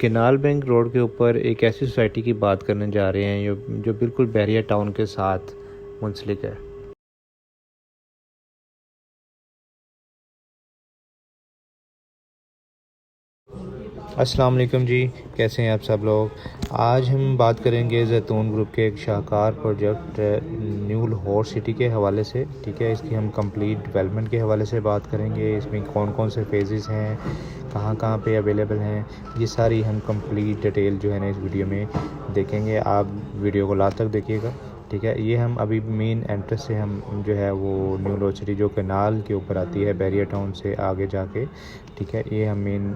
Canal bank road के ऊपर एक ऐसी सोसाइटी की बात करने जा रहे हैं जो बिल्कुल बैरिया टाउन के साथ मुंसलिक है। अस्सलाम वालेकुम जी, कैसे हैं आप सब लोग। आज हम बात करेंगे जैतून ग्रुप के एक शाहकार प्रोजेक्ट न्यू लाहौर सिटी के हवाले से। ठीक है, इसकी हम कंप्लीट डेवलपमेंट के हवाले से बात करेंगे। इसमें कौन कौन से फेजेस हैं, कहाँ कहाँ पे अवेलेबल हैं, ये सारी हम कंप्लीट डिटेल जो है ना इस वीडियो में देखेंगे। आप वीडियो को लास्ट तक देखिएगा। ठीक है, ये हम अभी मेन एंट्रेंस से हम जो है वो न्यू लाहौर सिटी जो कैनाल के ऊपर आती है बैरिया टाउन से आगे जाके, ठीक है, ये हम मेन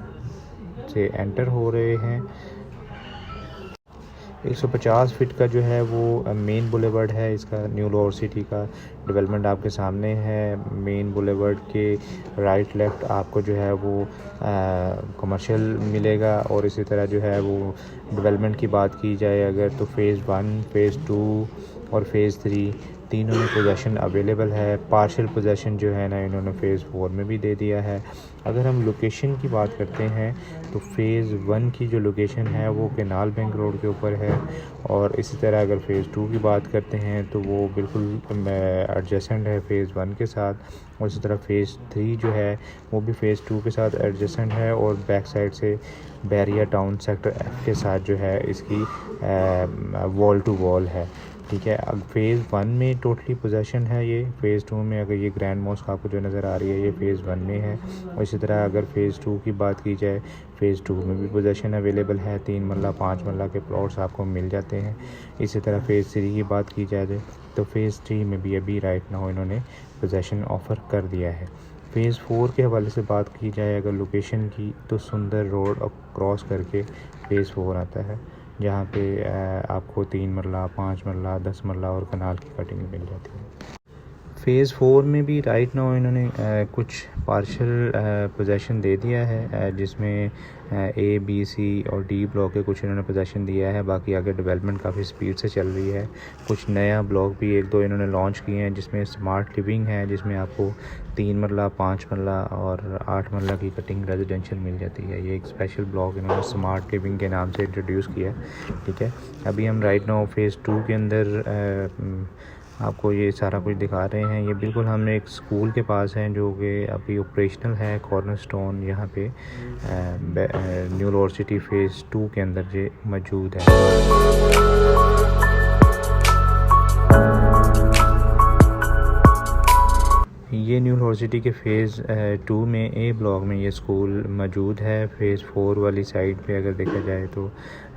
से एंटर हो रहे हैं। 150 फीट का जो है वो मेन बुलेवर्ड है इसका। न्यू लाहौर सिटी का डेवलपमेंट आपके सामने है। मेन बुलेवर्ड के राइट लेफ़्ट आपको जो है वो कमर्शियल मिलेगा। और इसी तरह जो है वो डेवलपमेंट की बात की जाए अगर तो फ़ेज़ 1, फ़ेज़ 2 और फ़ेज़ 3 तीनों में पोजेसन अवेलेबल है। पार्शियल पोजेसन जो है ना इन्होंने फ़ेज़ 4 में भी दे दिया है। अगर हम लोकेशन की बात करते हैं तो फ़ेज़ 1 की जो लोकेशन है वो कैनाल बैंक रोड के ऊपर है। और इसी तरह अगर फ़ेज़ 2 की बात करते हैं तो वो बिल्कुल एडजेसेंट है फ़ेज़ 1 के साथ। और इसी तरह फ़ेज़ 3 जो है वो भी फ़ेज़ 2 के साथ एडजेसेंट है और बैक साइड से बैरिया टाउन सेक्टर F के साथ जो है इसकी वॉल टू वॉल है। ठीक है, अब फ़ेज़ 1 में टोटली पोजेसन है ये। फ़ेज़ 2 में अगर ये ग्रैंड मॉस्क आपको जो नज़र आ रही है ये फ़ेज़ 1 में है। और इसी तरह अगर फ़ेज़ 2 की बात की जाए फ़ेज़ 2 में भी पोजेसन अवेलेबल है। 3 मरला 5 मरला के प्लॉट्स आपको मिल जाते हैं। इसी तरह फ़ेज़ 3 की बात की जाए तो फ़ेज़ 3 में भी अभी राइट नाउ इन्होंने पोजेसन ऑफ़र कर दिया है। फ़ेज़ 4 के हवाले से बात की जाए अगर लोकेशन की तो सुंदर रोड क्रॉस करके फ़ेज़ 4 आता है जहाँ पे आपको 3 मरला 5 मरला 10 मरला और कनाल की कटिंग मिल जाती है। फ़ेज़ 4 में भी राइट नाउ इन्होंने कुछ पार्शियल पोजेसन दे दिया है जिसमें A, B, C और D ब्लॉक के कुछ इन्होंने पोजेसन दिया है। बाकी आगे डेवलपमेंट काफ़ी स्पीड से चल रही है। कुछ नया ब्लॉक भी 1-2 इन्होंने लॉन्च किए हैं जिसमें स्मार्ट लिविंग है जिसमें आपको 3 मरला 5 मरला और 8 मरला की कटिंग रेजिडेंशियल मिल जाती है। ये एक स्पेशल ब्लॉक इन्होंने स्मार्ट लिविंग के नाम से इंट्रोड्यूस किया है। ठीक है, अभी हम राइट नाउ फ़ेज़ 2 के अंदर आपको ये सारा कुछ दिखा रहे हैं। ये बिल्कुल हम एक स्कूल के पास हैं जो कि अभी ऑपरेशनल है। कॉर्नरस्टोन यहाँ पे न्यू लाहौर सिटी फ़ेज़ 2 के अंदर ये मौजूद है। ये न्यू लाहौर सिटी के फ़ेज़ 2 में A ब्लॉक में ये स्कूल मौजूद है। फ़ेज़ 4 वाली साइड पे अगर देखा जाए तो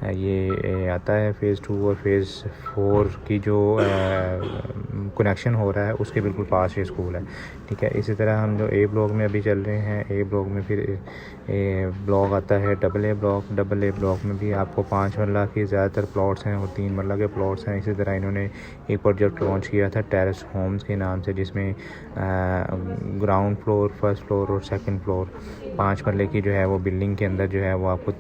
ये आता है फ़ेज़ 2 और फ़ेज़ 4 की जो कनेक्शन हो रहा है उसके बिल्कुल पास ये स्कूल है। ठीक है, इसी तरह हम जो A ब्लॉक में अभी चल रहे हैं A ब्लॉक में फिर ब्लॉक आता है AA ब्लॉक। AA ब्लॉक में भी आपको 5 मरला के ज़्यादातर प्लॉट्स हैं और 3 मरला के प्लॉट्स हैं। इसी तरह इन्होंने एक प्रोजेक्ट लॉन्च किया था टेरेस होम्स के नाम से जिसमें ग्राउंड फ्लोर, फर्स्ट फ्लोर और सेकंड फ्लोर 5 मरले की जो है वो बिल्डिंग के अंदर जो है वो आपको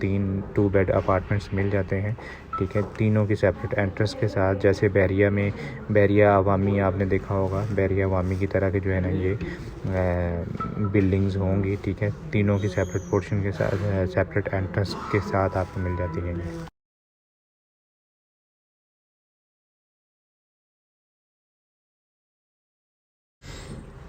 2 बेड अपार्टमेंट्स मिल जाते हैं। ठीक है, तीनों की सेपरेट एंट्रेंस के साथ जैसे बैरिया में बैरिया अवामी आपने देखा होगा, बैरिया अवामी की तरह के जो है ना ये बिल्डिंग्स होंगी। ठीक है, तीनों की सेपरेट पोर्शन के साथ सेपरेट एंट्रेंस के साथ आपको मिल जाती है।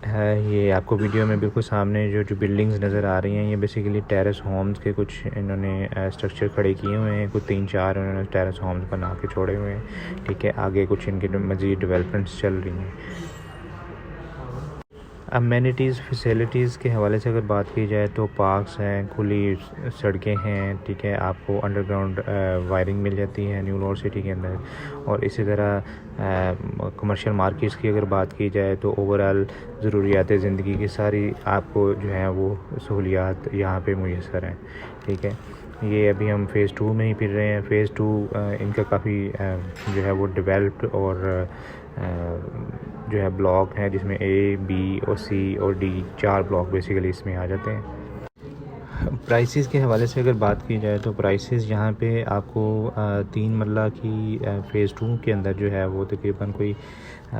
है ये आपको वीडियो में बिल्कुल सामने जो बिल्डिंग्स नज़र आ रही हैं ये बेसिकली टेरेस होम्स के कुछ इन्होंने स्ट्रक्चर खड़े किए हुए हैं। कुछ 3-4 इन्होंने टेरेस होम्स बना के छोड़े हुए हैं। ठीक है, आगे कुछ इनके मज़ीद डेवलपमेंट्स चल रही हैं। अमेनिटीज़ फैसिलिटीज़ के हवाले से अगर बात की जाए तो पार्क्स हैं, खुली सड़कें हैं। ठीक है, आपको अंडरग्राउंड वायरिंग मिल जाती है न्यू लाहौर सिटी के अंदर। और इसी तरह कमर्शियल मार्केट्स की अगर बात की जाए तो ओवरऑल ज़रूरियात ज़िंदगी की सारी आपको जो है वो सहूलियात यहाँ पे मुयसर हैं। ठीक है, ये अभी हम फ़ेज़ 2 में ही फिर रहे हैं। फ़ेज़ 2 इनका काफ़ी जो है वो डेवलप्ड और जो है ब्लॉक हैं जिसमें A, B और C और D 4 ब्लॉक बेसिकली इसमें आ जाते हैं। प्राइसेस के हवाले से अगर बात की जाए तो प्राइसेस यहाँ पे आपको 3 मरला की फ़ेज़ 2 के अंदर जो है वो तकरीबन कोई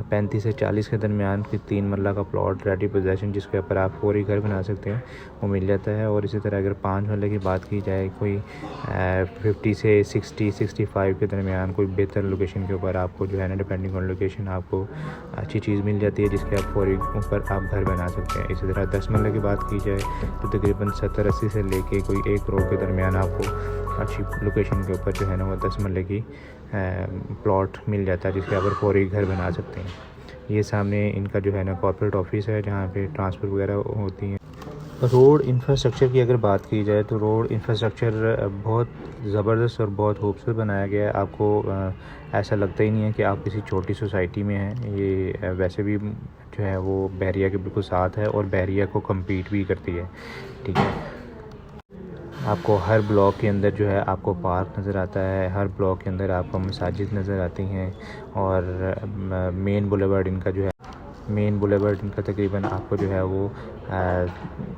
35 से 40 के दरमियान की 3 मरला का प्लॉट रेडी पोजेसन जिसके ऊपर आप फौरी घर बना सकते हैं वो मिल जाता है। और इसी तरह अगर 5 मरले की बात की जाए, कोई 50 से 65 के दरमियान कोई बेहतर लोकेशन के ऊपर आपको जो है ना, डिपेंडिंग ऑन लोकेशन, आपको अच्छी चीज़ मिल जाती है जिसके आप फौरी ऊपर आप घर बना सकते हैं। इसी तरह 10 मरले की बात की जाए तो तकरीबन 70-80 से लेके कोई 1 करोड़ के दरमियान आपको अच्छी लोकेशन के ऊपर जो है ना वो 10 मरले की प्लॉट मिल जाता है जिसके ऊपर फौरी घर बना सकते हैं। ये सामने इनका जो है ना कॉर्पोरेट ऑफिस है जहाँ पे ट्रांसफ़र वगैरह होती हैं। रोड इंफ्रास्ट्रक्चर की अगर बात की जाए तो रोड इंफ्रास्ट्रक्चर बहुत ज़बरदस्त और बहुत खूबसूरत बनाया गया है। आपको ऐसा लगता ही नहीं है कि आप किसी छोटी सोसाइटी में हैं। ये वैसे भी जो है वो बहरिया के बिल्कुल साथ है और बहरिया को कम्पीट भी करती है, ठीक है। आपको हर ब्लॉक के अंदर जो है आपको पार्क नज़र आता है, हर ब्लॉक के अंदर आपको मसाजिद नज़र आती हैं और मेन बुलेवार्ड इनका जो है, मेन बुलेवार्ड इनका तकरीबन आपको जो है वो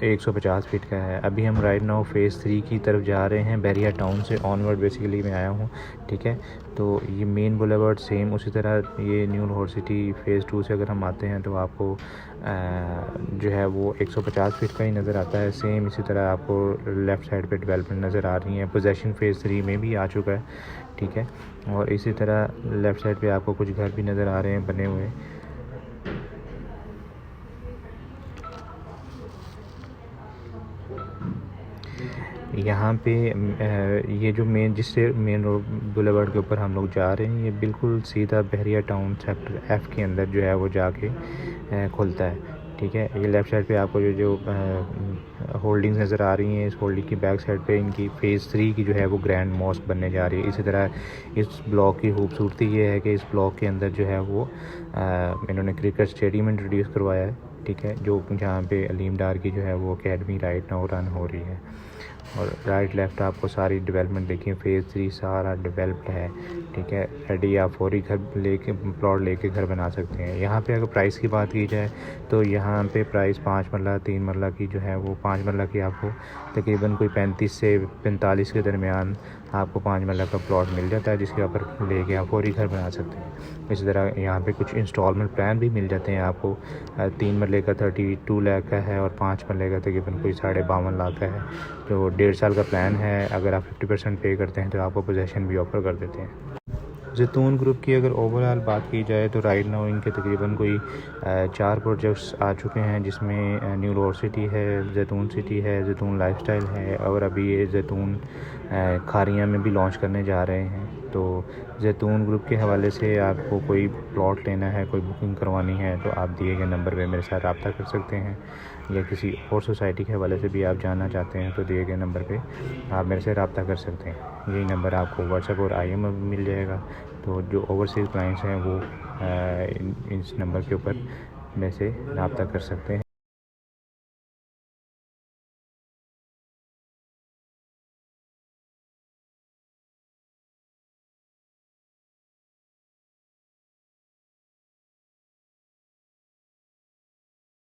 150 फीट का है। अभी हम राइट नाउ फ़ेज़ 3 की तरफ जा रहे हैं, बहरिया टाउन से ऑनवर्ड बेसिकली मैं आया हूँ, ठीक है। तो ये मेन बुलेवार्ड सेम उसी तरह ये न्यू लाहौर सिटी फ़ेज़ 2 से अगर हम आते हैं तो आपको जो है वो 150 फीट का ही नज़र आता है। सेम इसी तरह आपको लेफ़्ट साइड पे डेवलपमेंट नज़र आ रही है, पोजेसन फ़ेज़ 3 में भी आ चुका है, ठीक है। और इसी तरह लेफ़्ट साइड पे आपको कुछ घर भी नज़र आ रहे हैं बने हुए। यहाँ पे ये जो जिससे मेन रोड बुलेवार्ड के ऊपर हम लोग जा रहे हैं, ये बिल्कुल सीधा बहरिया टाउन सेक्टर F के अंदर जो है वो जाके खुलता है, ठीक है। ये लेफ़्ट साइड पे आपको जो होल्डिंग्स नज़र आ रही हैं, इस होल्डिंग की बैक साइड पे इनकी फ़ेज़ 3 की जो है वो ग्रैंड मॉस्क बनने जा रही है। इसी तरह इस ब्लॉक की खूबसूरती ये है कि इस ब्लॉक के अंदर जो है वो इन्होंने क्रिकेट स्टेडियम इंट्रोड्यूस करवाया है, ठीक है, जो जहाँ पे अलीम डार की जो है वो अकेडमी राइट नाउ रन हो रही है। और राइट लेफ़्ट आपको सारी डेवलपमेंट देखिए, फ़ेज़ 3 सारा डेवलप्ड है, ठीक है। रेडी आप फौरी घर लेके प्लॉट लेके घर बना सकते हैं। यहाँ पे अगर प्राइस की बात की जाए तो यहाँ पे प्राइस 5 मरला 3 मरला की जो है वो 5 मरला की आपको तकरीबन कोई 35 से 45 के दरमियान आपको 5 मरला का प्लॉट मिल जाता है जिसके ऊपर लेके आप फौरी घर बना सकते हैं। इसी तरह यहाँ पे कुछ इंस्टॉलमेंट प्लान भी मिल जाते हैं आपको। 3 मरले का 32 लाख का है और 5 मरले का तकरीबन कोई 52.5 लाख का है, जो 1.5 साल का प्लान है। अगर आप 50% पे करते हैं तो आपको पोजेसन भी ऑफ़र कर देते हैं। जैतून ग्रुप की अगर ओवरऑल बात की जाए तो राइट नाउ इनके तकरीबन कोई 4 प्रोजेक्ट्स आ चुके हैं जिसमें न्यू लाहौर सिटी है, जैतून सिटी है, जैतून लाइफस्टाइल है और अभी ये जैतून खारियाँ में भी लॉन्च करने जा रहे हैं। तो जैतून ग्रुप के हवाले से आपको कोई प्लॉट लेना है, कोई बुकिंग करवानी है तो आप दिए गए नंबर पे मेरे साथ रब्ता कर सकते हैं, या किसी और सोसाइटी के हवाले से भी आप जानना चाहते हैं तो दिए गए नंबर पे आप मेरे से रब्ता कर सकते हैं। यही नंबर आपको व्हाट्सएप और IM में मिल जाएगा। तो जो ओवरसीज़ क्लाइंट्स हैं वो इस नंबर के ऊपर मेरे से रब्ता कर सकते हैं।